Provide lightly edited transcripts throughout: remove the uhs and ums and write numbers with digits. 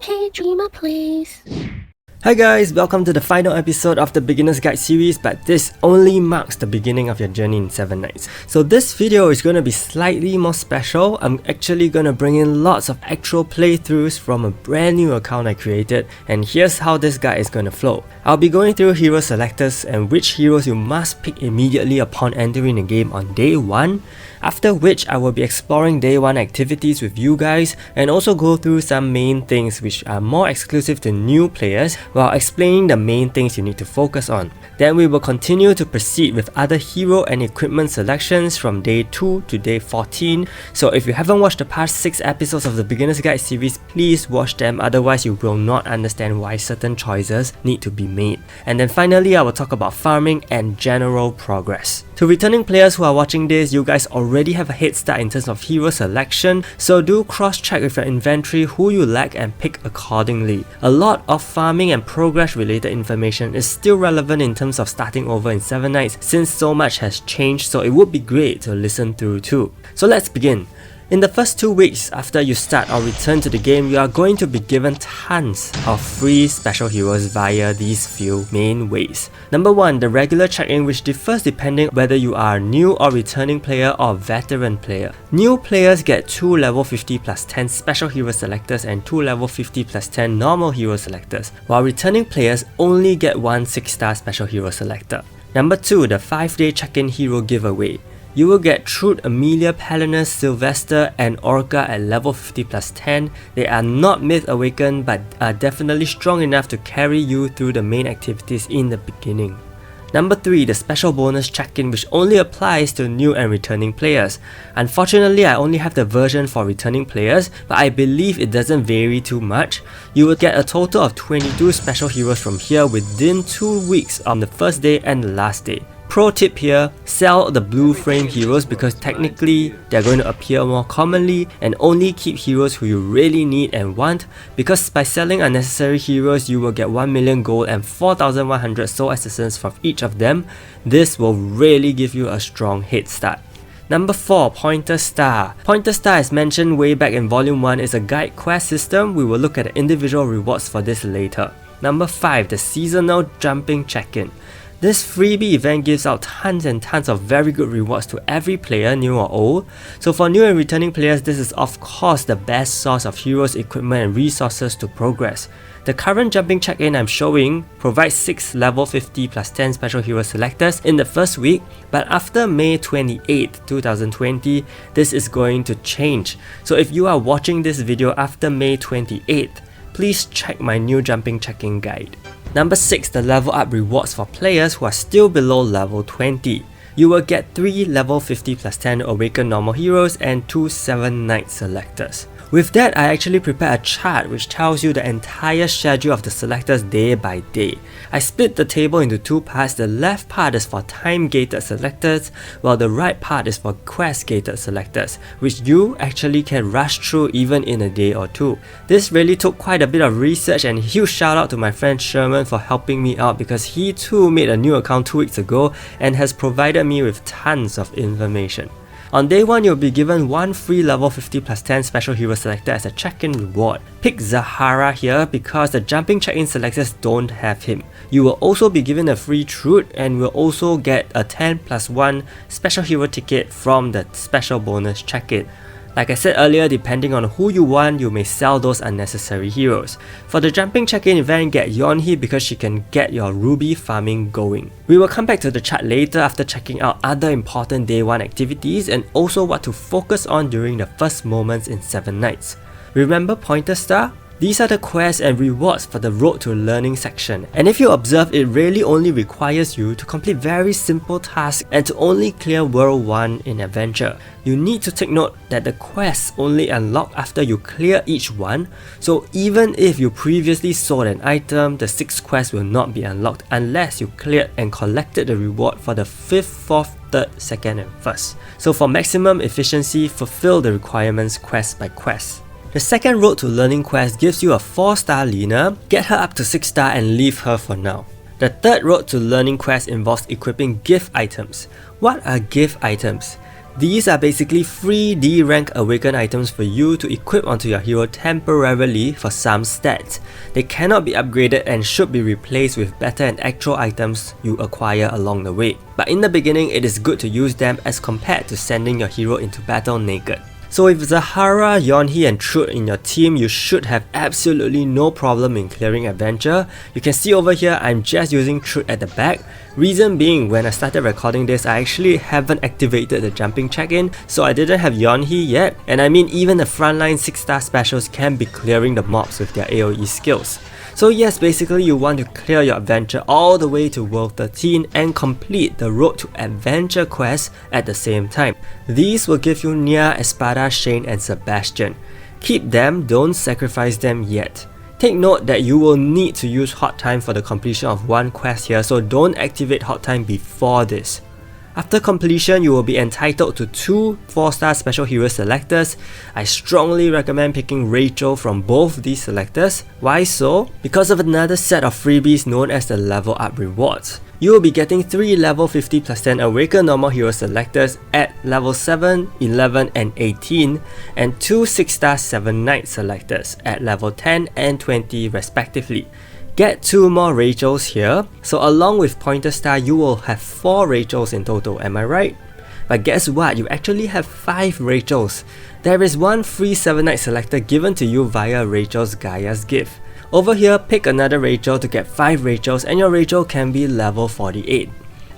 Hey Dreamer, please. Hi guys, welcome to the final episode of the Beginner's Guide series, but this only marks the beginning of your journey in 7 nights. So this video is going to be slightly more special. I'm actually going to bring in lots of actual playthroughs from a brand new account I created, and here's how this guide is going to flow. I'll be going through hero selectors and which heroes you must pick immediately upon entering the game on day 1, after which I will be exploring day 1 activities with you guys and also go through some main things which are more exclusive to new players while explaining the main things you need to focus on. Then we will continue to proceed with other hero and equipment selections from day 2 to day 14. So if you haven't watched the past 6 episodes of the Beginner's Guide series, please watch them, otherwise you will not understand why certain choices need to be made. And then finally, I will talk about farming and general progress. To returning players who are watching this, you guys already have a head start in terms of hero selection, so do cross-check with your inventory who you like and pick accordingly. A lot of farming and progress related information is still relevant in terms of starting over in 7 nights since so much has changed, so it would be great to listen through too. So let's begin. In the first 2 weeks after you start or return to the game, you are going to be given tons of free special heroes via these few main ways. Number 1, the regular check-in, which differs depending whether you are a new or returning player or veteran player. New players get 2 level 50 plus 10 special hero selectors and 2 level 50 plus 10 normal hero selectors, while returning players only get 1 6-star special hero selector. Number 2, the 5-day check-in hero giveaway. You will get Truth, Amelia, Palinus, Sylvester, and Orca at level 50 plus 10. They are not Myth Awakened but are definitely strong enough to carry you through the main activities in the beginning. Number 3, the special bonus check-in, which only applies to new and returning players. Unfortunately, I only have the version for returning players, but I believe it doesn't vary too much. You will get a total of 22 special heroes from here within 2 weeks on the first day and the last day. Pro tip here, sell the blue frame heroes because technically they're going to appear more commonly, and only keep heroes who you really need and want, because by selling unnecessary heroes you will get 1 million gold and 4,100 soul essence from each of them. This will really give you a strong head start. Number 4, Pointer Star. Pointer Star, as mentioned way back in volume 1, is a guide quest system. We will look at the individual rewards for this later. Number 5, the seasonal jumping check-in. This freebie event gives out tons and tons of very good rewards to every player, new or old. So for new and returning players, this is of course the best source of heroes, equipment and resources to progress. The current jumping check-in I'm showing provides 6 level 50 plus 10 special hero selectors in the first week, but after May 28, 2020, this is going to change. So if you are watching this video after May 28th, please check my new jumping check-in guide. Number 6, the level up rewards for players who are still below level 20. You will get 3 level 50 plus 10 awakened normal heroes and 2 7 night selectors. With that, I actually prepared a chart which tells you the entire schedule of the selectors day by day. I split the table into 2 parts. The left part is for time gated selectors, while the right part is for quest gated selectors, which you actually can rush through even in a day or 2. This really took quite a bit of research, and huge shout out to my friend Sherman for helping me out because he too made a new account 2 weeks ago and has provided me with tons of information. On day 1, you'll be given 1 free level 50 plus 10 special hero selector as a check-in reward. Pick Zahara here because the jumping check-in selectors don't have him. You will also be given a free Truth and will also get a 10 plus 1 special hero ticket from the special bonus check-in. Like I said earlier, depending on who you want, you may sell those unnecessary heroes. For the jumping check-in event, get Yonhee because she can get your ruby farming going. We will come back to the chart later after checking out other important day 1 activities and also what to focus on during the first moments in 7 nights. Remember Pointer Star? These are the quests and rewards for the Road to Learning section, and if you observe, it really only requires you to complete very simple tasks and to only clear World 1 in Adventure. You need to take note that the quests only unlock after you clear each one, so even if you previously sold an item, the 6th quest will not be unlocked unless you cleared and collected the reward for the 5th, 4th, 3rd, 2nd and 1st. So for maximum efficiency, fulfill the requirements quest by quest. The second Road to Learning quest gives you a 4-star Lina, get her up to 6-star and leave her for now. The third Road to Learning quest involves equipping gift items. What are gift items? These are basically free D rank awakened items for you to equip onto your hero temporarily for some stats. They cannot be upgraded and should be replaced with better and actual items you acquire along the way. But in the beginning, it is good to use them as compared to sending your hero into battle naked. So with Zahara, Yonhee and Truth in your team, you should have absolutely no problem in clearing adventure. You can see over here, I'm just using Truth at the back. Reason being, when I started recording this, I actually haven't activated the jumping check-in, so I didn't have Yonhee yet. And I mean, even the frontline 6-star specials can be clearing the mobs with their AoE skills. So yes, basically you want to clear your adventure all the way to World 13 and complete the Road to Adventure quest at the same time. These will give you Nia, Espada, Shane and Sebastian. Keep them, don't sacrifice them yet. Take note that you will need to use Hot Time for the completion of one quest here, so don't activate Hot Time before this. After completion, you will be entitled to 2 4-star special hero selectors. I strongly recommend picking Rachel from both these selectors. Why so? Because of another set of freebies known as the level up rewards. You will be getting 3 level 50 plus 10 awakened normal hero selectors at level 7, 11 and 18 and 2 6-star 7 knight selectors at level 10 and 20 respectively. Get 2 more Rachels here, so along with Pointer Star you will have 4 Rachels in total, am I right? But guess what, you actually have 5 Rachels. There is one free 7 Knight selector given to you via Rachel's Gaia's gift. Over here, pick another Rachel to get 5 Rachels and your Rachel can be level 48.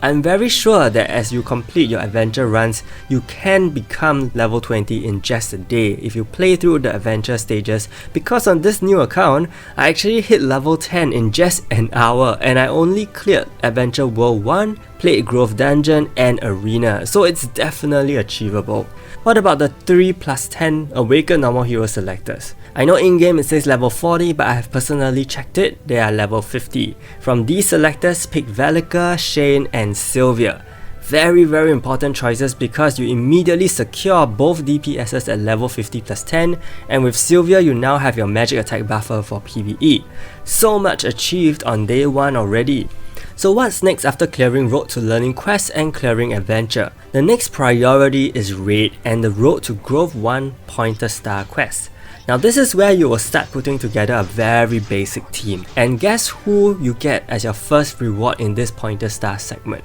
I'm very sure that as you complete your adventure runs, you can become level 20 in just a day if you play through the adventure stages, because on this new account, I actually hit level 10 in just an hour and I only cleared Adventure World 1, played Grove Dungeon and Arena, so it's definitely achievable. What about the 3 plus 10 Awakened Normal Hero selectors? I know in-game it says level 40, but I have personally checked it, they are level 50. From these selectors, pick Velica, Shane and Sylvia. Very important choices because you immediately secure both DPSs at level 50 plus 10, and with Sylvia you now have your magic attack buffer for PvE. So much achieved on day 1 already. So what's next after clearing Road to Learning quests and clearing Adventure? The next priority is Raid and the Road to Grove 1 Pointer Star quest. Now this is where you will start putting together a very basic team. And guess who you get as your first reward in this Pointer Star segment?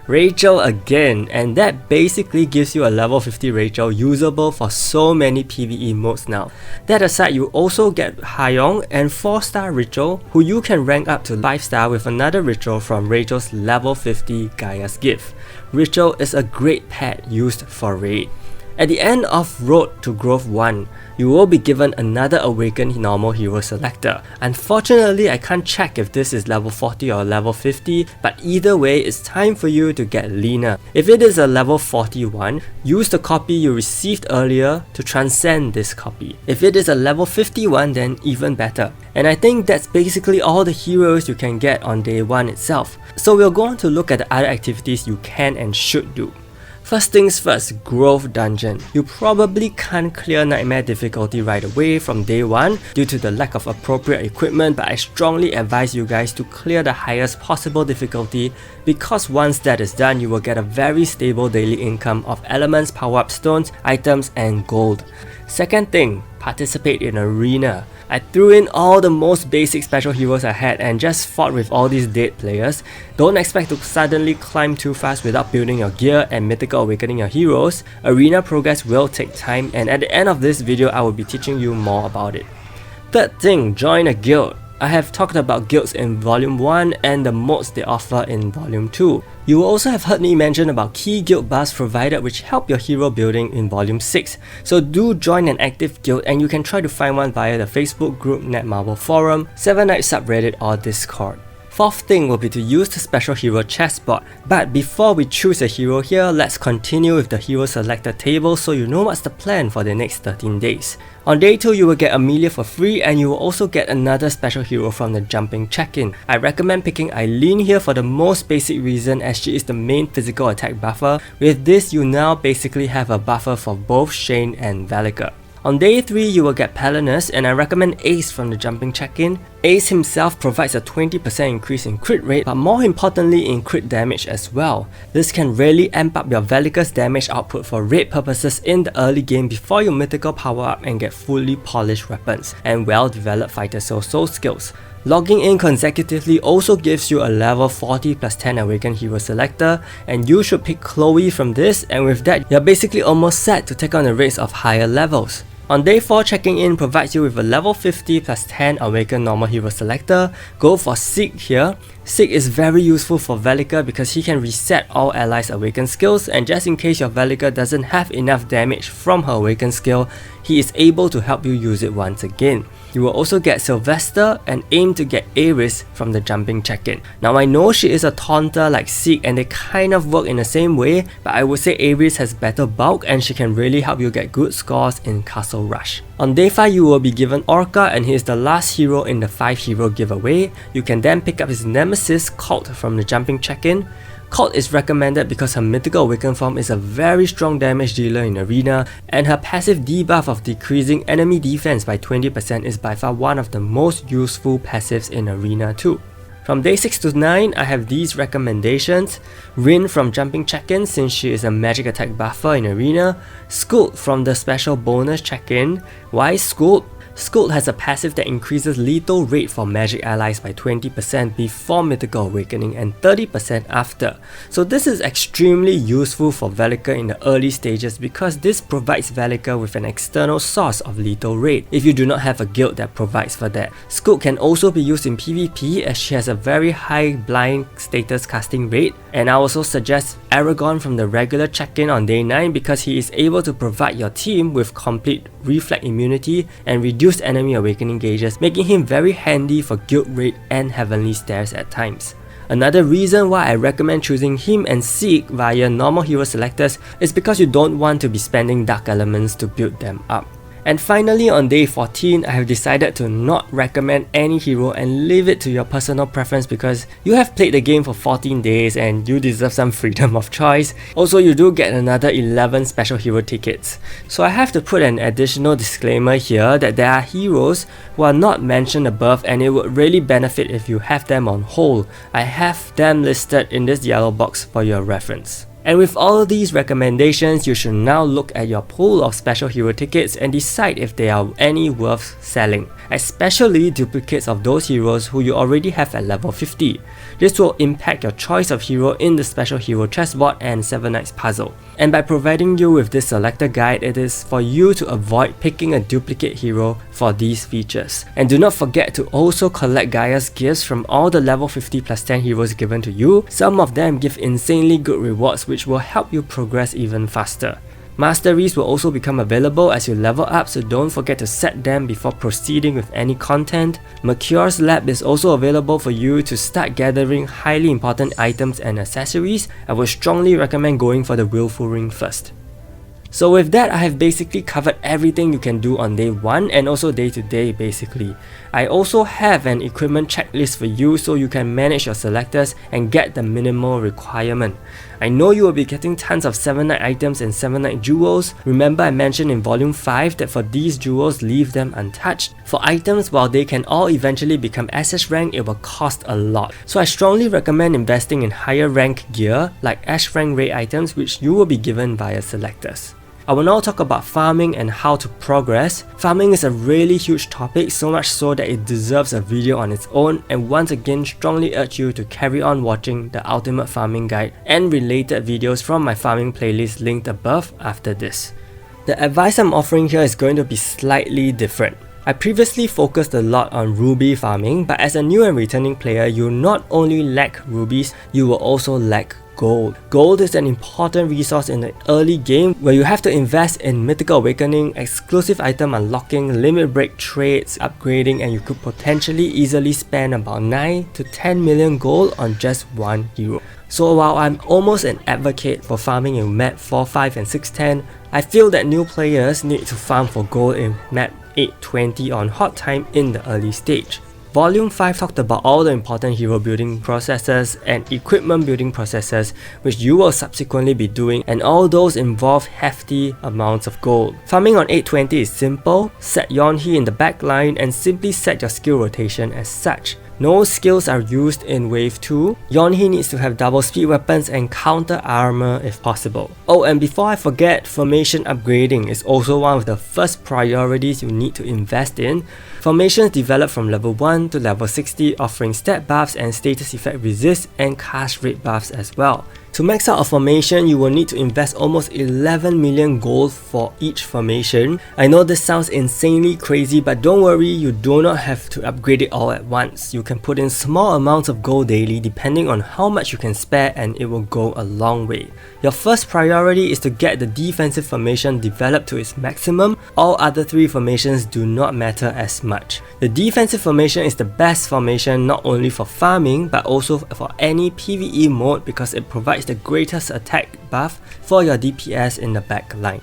Rachel again, and that basically gives you a level 50 Rachel usable for so many PvE modes now. That aside, you also get Hayong and 4-star Rachel, who you can rank up to 5-star with another Rachel from Rachel's level 50 Gaia's gift. Rachel is a great pet used for raid. At the end of Road to Grove 1, you will be given another Awakened Normal Hero selector. Unfortunately, I can't check if this is level 40 or level 50, but either way, it's time for you to get Lena. If it is a level 41, use the copy you received earlier to transcend this copy. If it is a level 51, then even better. And I think that's basically all the heroes you can get on day 1 itself. So we'll go on to look at the other activities you can and should do. First things first, Grove Dungeon. You probably can't clear Nightmare difficulty right away from day 1 due to the lack of appropriate equipment, but I strongly advise you guys to clear the highest possible difficulty, because once that is done, you will get a very stable daily income of elements, power-up stones, items and gold. Second thing, participate in Arena. I threw in all the most basic special heroes I had and just fought with all these dead players. Don't expect to suddenly climb too fast without building your gear and Mythical awakening your heroes. Arena progress will take time, and at the end of this video I will be teaching you more about it. Third thing, join a guild. I have talked about guilds in Volume 1 and the modes they offer in Volume 2. You will also have heard me mention about key guild buffs provided which help your hero building in Volume 6. So do join an active guild, and you can try to find one via the Facebook group Netmarble Forum, 7 Night subreddit or Discord. Fourth thing will be to use the special hero chessboard. But before we choose a hero here, let's continue with the hero selector table so you know what's the plan for the next 13 days. On day 2, you will get Amelia for free, and you will also get another special hero from the jumping check-in. I recommend picking Eileen here for the most basic reason, as she is the main physical attack buffer. With this, you now basically have a buffer for both Shane and Velica. On day 3, you will get Palinus, and I recommend Ace from the jumping check-in. Ace himself provides a 20% increase in crit rate, but more importantly in crit damage as well. This can really amp up your Velicus damage output for raid purposes in the early game before you mythical power up and get fully polished weapons and well-developed fighter soul skills. Logging in consecutively also gives you a level 40 plus 10 awakened hero selector, and you should pick Chloe from this, and with that you're basically almost set to take on the raids of higher levels. On day 4, checking in provides you with a level 50 plus 10 awakened normal hero selector. Go for Seek here. Seek is very useful for Velica because he can reset all allies' awakened skills, and just in case your Velica doesn't have enough damage from her awakened skill, he is able to help you use it once again. You will also get Sylvester and aim to get Ares from the jumping check-in. Now I know she is a taunter like Seek and they kind of work in the same way, but I would say Ares has better bulk and she can really help you get good scores in Castle Rush. On day 5, you will be given Orca, and he is the last hero in the 5 hero giveaway. You can then pick up his nemesis Cult from the jumping check-in. Cult is recommended because her mythical awakened form is a very strong damage dealer in arena, and her passive debuff of decreasing enemy defense by 20% is by far one of the most useful passives in arena too. From day 6 to 9, I have these recommendations. Rin from jumping check-in since she is a magic attack buffer in arena. Skult from the special bonus check-in. Why Skult? Skult has a passive that increases lethal rate for magic allies by 20% before Mythical Awakening and 30% after. So this is extremely useful for Velica in the early stages because this provides Velica with an external source of lethal rate if you do not have a guild that provides for that. Skult can also be used in PvP as she has a very high blind status casting rate, and I also suggest Aragon from the regular check-in on day 9 because he is able to provide your team with complete reflect immunity and reduced enemy awakening gauges, making him very handy for guild raid and heavenly stairs at times. Another reason why I recommend choosing him and Seek via normal hero selectors is because you don't want to be spending dark elements to build them up. And finally, on day 14, I have decided to not recommend any hero and leave it to your personal preference because you have played the game for 14 days and you deserve some freedom of choice. Also, you do get another 11 special hero tickets. So I have to put an additional disclaimer here that there are heroes who are not mentioned above and it would really benefit if you have them on hold. I have them listed in this yellow box for your reference. And with all these recommendations, you should now look at your pool of special hero tickets and decide if they are any worth selling, especially duplicates of those heroes who you already have at level 50. This will impact your choice of hero in the special hero chessboard and 7 Knights puzzle. And by providing you with this selector guide, it is for you to avoid picking a duplicate hero for these features. And do not forget to also collect Gaia's gifts from all the level 50 plus 10 heroes given to you. Some of them give insanely good rewards which will help you progress even faster. Masteries will also become available as you level up, so don't forget to set them before proceeding with any content. Mercure's lab is also available for you to start gathering highly important items and accessories. I would strongly recommend going for the Willful Ring first. So with that, I have basically covered everything you can do on day 1 and also day to day basically. I also have an equipment checklist for you so you can manage your selectors and get the minimal requirement. I know you will be getting tons of 7 Knight items and 7 Knight jewels. Remember I mentioned in volume 5 that for these jewels, leave them untouched. For items, while they can all eventually become SS rank, it will cost a lot. So I strongly recommend investing in higher rank gear like Ash rank raid items which you will be given via selectors. I will now talk about farming and how to progress. Farming is a really huge topic, so much so that it deserves a video on its own, and once again strongly urge you to carry on watching the Ultimate Farming Guide and related videos from my farming playlist linked above after this. The advice I'm offering here is going to be slightly different. I previously focused a lot on ruby farming, but as a new and returning player, you not only lack rubies, you will also lack gold. Gold is an important resource in the early game where you have to invest in Mythical Awakening, exclusive item unlocking, limit break trades, upgrading, and you could potentially easily spend about 9 to 10 million gold on just one hero. So while I'm almost an advocate for farming in map 4, 5 and 610, I feel that new players need to farm for gold in map 820 on hot time in the early stage. Volume 5 talked about all the important hero building processes and equipment building processes which you will subsequently be doing, and all those involve hefty amounts of gold. Farming on 820 is simple, set Yonhee in the back line and simply set your skill rotation as such. No skills are used in Wave 2. Yonhee needs to have double speed weapons and counter armor if possible. Oh, and before I forget, formation upgrading is also one of the first priorities you need to invest in. Formations develop from level 1 to level 60, offering stat buffs and status effect resist and cast rate buffs as well. To max out a formation, you will need to invest almost 11 million gold for each formation. I know this sounds insanely crazy, but don't worry, you do not have to upgrade it all at once. You can put in small amounts of gold daily depending on how much you can spare, and it will go a long way. Your first priority is to get the defensive formation developed to its maximum. All other 3 formations do not matter as much. The defensive formation is the best formation not only for farming but also for any PvE mode because it provides the greatest attack buff for your DPS in the back line.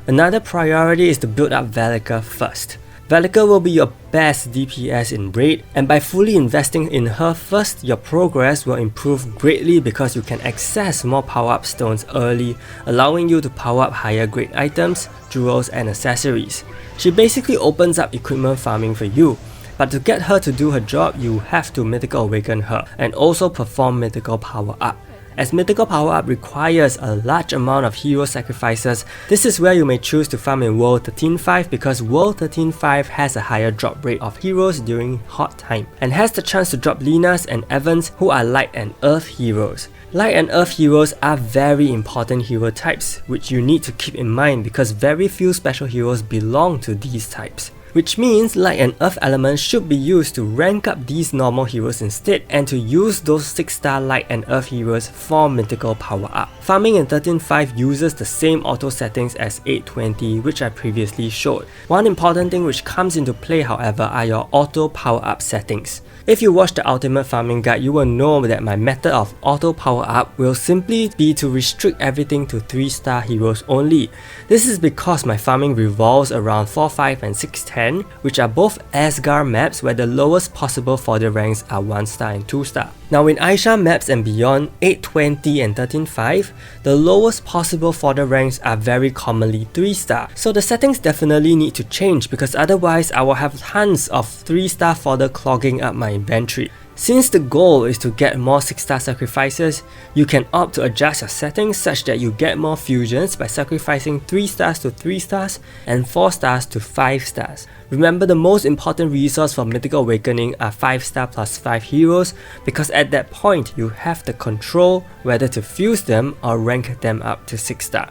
Another priority is to build up Velika first. Velika will be your best DPS in raid, and by fully investing in her first, your progress will improve greatly because you can access more power-up stones early, allowing you to power up higher grade items, jewels and accessories. She basically opens up equipment farming for you. But to get her to do her job, you have to Mythical Awaken her and also perform Mythical Power Up. As Mythical Power Up requires a large amount of hero sacrifices, this is where you may choose to farm in World 13.5 because World 13.5 has a higher drop rate of heroes during hot time and has the chance to drop Linas and Evans, who are Light and Earth heroes. Light and Earth heroes are very important hero types which you need to keep in mind because very few special heroes belong to these types. Which means Light and Earth elements should be used to rank up these normal heroes instead and to use those 6-star Light and Earth heroes for Mythical Power Up. Farming in 13.5 uses the same auto settings as 820 which I previously showed. One important thing which comes into play however are your auto power up settings. If you watch the Ultimate Farming Guide, you will know that my method of auto power up will simply be to restrict everything to 3-star heroes only. This is because my farming revolves around 4.5 and 6.10, which are both Asgard maps where the lowest possible fodder ranks are 1-star and 2-star. Now in Aisha maps and beyond 820 and 13.5, the lowest possible fodder ranks are very commonly 3-star. So the settings definitely need to change because otherwise I will have tons of 3-star fodder clogging up my inventory. Since the goal is to get more 6-star sacrifices, you can opt to adjust your settings such that you get more fusions by sacrificing 3 stars to 3 stars and 4 stars to 5 stars. Remember, the most important resource for Mythical Awakening are 5-star plus 5 heroes because at that point you have the control whether to fuse them or rank them up to 6-star.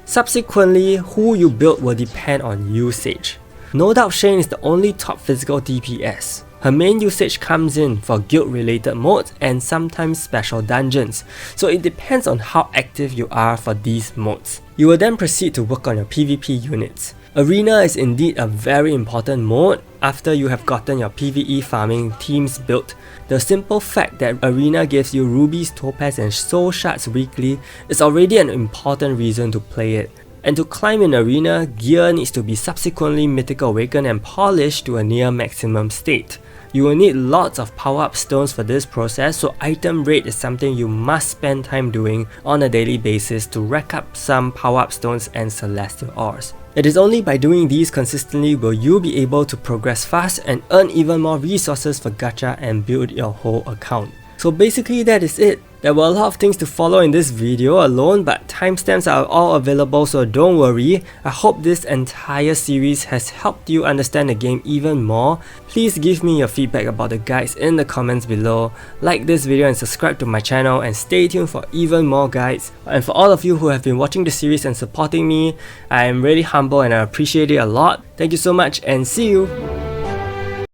Subsequently, who you build will depend on usage. No doubt Shane is the only top physical DPS. Her main usage comes in for guild related modes and sometimes special dungeons, so it depends on how active you are for these modes. You will then proceed to work on your PvP units. Arena is indeed a very important mode after you have gotten your PvE farming teams built. The simple fact that Arena gives you rubies, topaz and soul shards weekly is already an important reason to play it. And to climb in Arena, gear needs to be subsequently Mythical Awakened and polished to a near maximum state. You will need lots of power-up stones for this process, so item raid is something you must spend time doing on a daily basis to rack up some power-up stones and celestial ores. It is only by doing these consistently will you be able to progress fast and earn even more resources for gacha and build your whole account. So basically that is it. There were a lot of things to follow in this video alone, but timestamps are all available, so don't worry. I hope this entire series has helped you understand the game even more. Please give me your feedback about the guides in the comments below. Like this video and subscribe to my channel and stay tuned for even more guides. And for all of you who have been watching the series and supporting me, I am really humble and I appreciate it a lot. Thank you so much and see you!